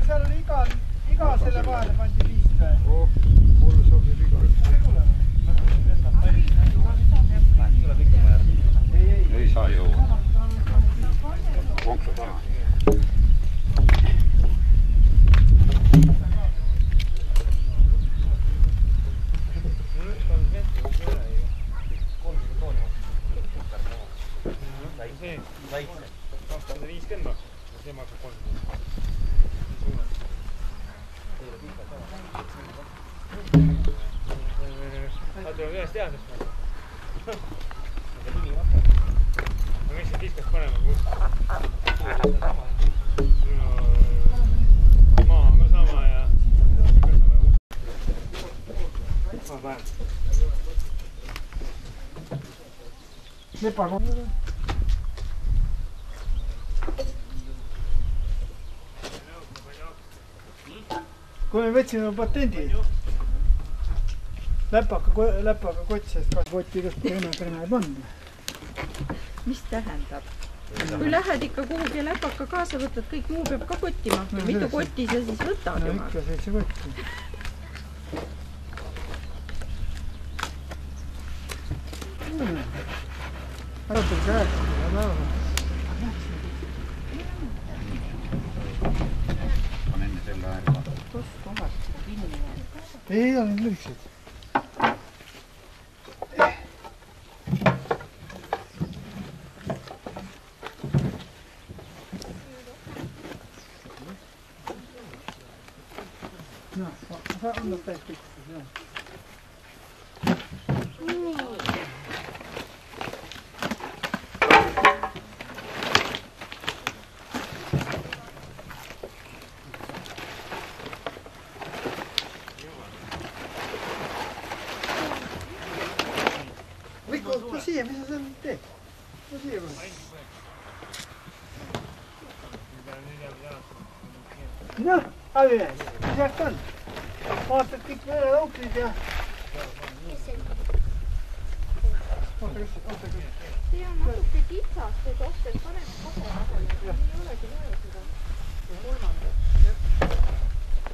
seal oli iga selle vahele pandi 5 või? Mulle sobib iga üks. Ei saa jõua. Konksu taha. Väikse. 250 ja see maksab 30. Tuleb ühest teadest. Aga nimi vaata. Ma miks see piskas panema? Maa on ka sama ja ma päev. Lepaga. Kui me võtsime patendi läpaga kott, sest kotti just kõne ei panna. Mis tähendab? Kui lähed ikka kuhugi läpaka kaasa võtad, kõik muu peab ka kotti mahtu. Mitu kotti sa siis võtad? No ikka 7 kotti. Arutab käed. On enne selle aega. Kus kohas kinni on? Ei ole nüüd lühksed. No, sa annad täis pikkused, jah. Tule siia, mis sa seal teed? Tule siia või? Noh, abimees, mis jääks on? Vaatad kõik meele lauklid ja... Oota, kas? See on natuke kitsast, et ostes paneme kahe vahele. Ei olegi vaja seda kolmandat.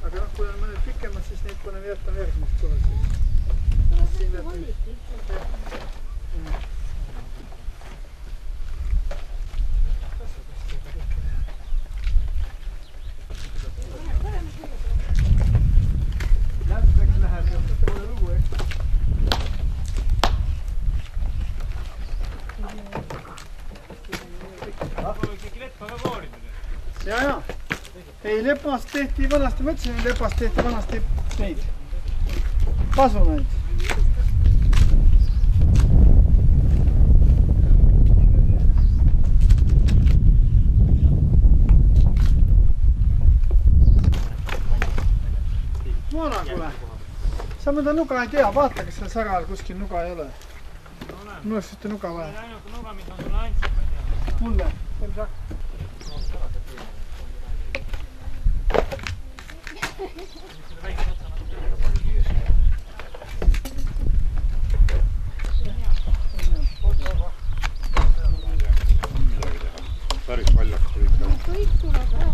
Aga noh, kui on mõned pikemad, siis neid paneme jätame järgmist korra siis. See on valik lihtsalt. Läbeks läheb ja pole lugu, eks? Võiks äkki leppa ka koorida? Jaa. Ei, lepast tehti vanasti, ma ütlesin, lepast tehti vanasti neid kasunaid. Moona, kuule. Sa mõnda nuga ei tea, vaata, kas seal sagal kuskil nuga ei ole. Mul oleks ühte nuga vaja. Ainuke nuga, mis on sulle andsid, ma ei tea. Mulle, see on sakk. Päris paljaks tulid ka. Kõik tuleb ära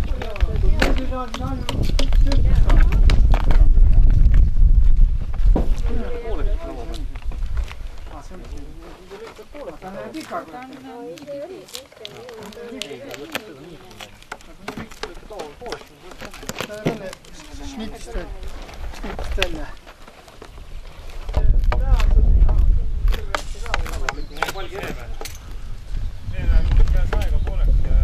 Schnittist välja. Palgi see peal. See läheb peas aega pooleks ja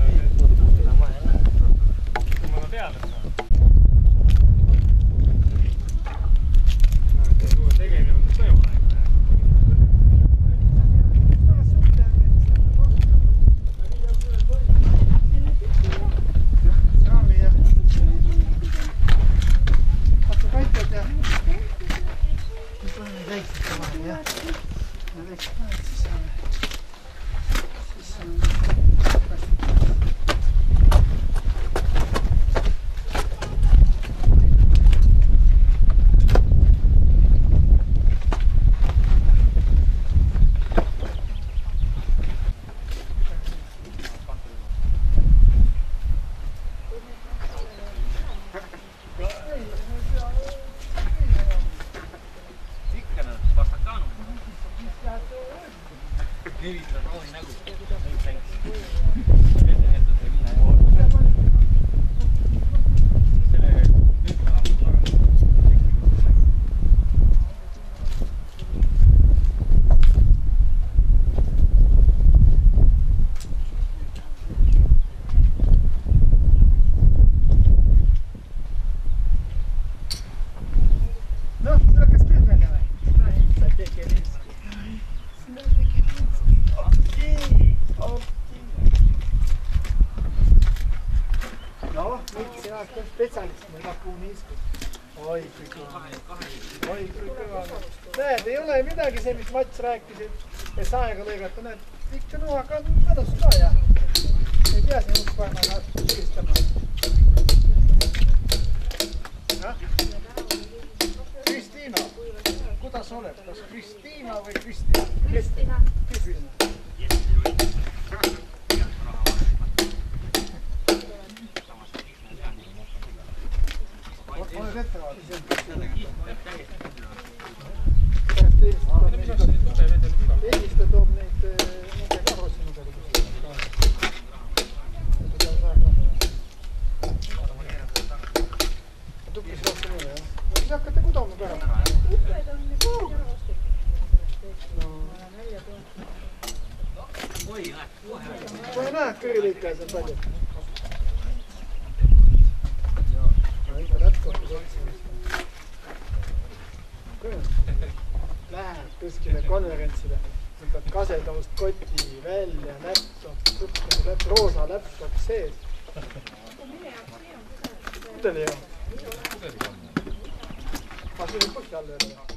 kui ma teada saan. Suure tegemine on toimuna. Võtsin aasta spetsialist, ma ei taha niisku. Oi, kui kõva. Oi, kui kõva. Näed, ei ole midagi see, mis Mats rääkis, et saega lõigata. Näed, ikka nuaga mädus ka ja ei pea siin uskvahma süüstama. Kristiina, kuidas oled? Kas Kristiina või Kristina? Kristina. Kristina. Oled ette vaadis? Eestiste toob neid nende karossinudega. Tupis rohkem üle, jah? Siis hakkate kudama pärast. Uped on nüüd kohe näed, kõige liikas on palju. Ikka läpkotis otsimist. Läheb kuskile konverentsile, võtad kasedavust koti välja, laptop, roosa laptop sees. Pudeli jaoks. Aga siin on põhja all jälle.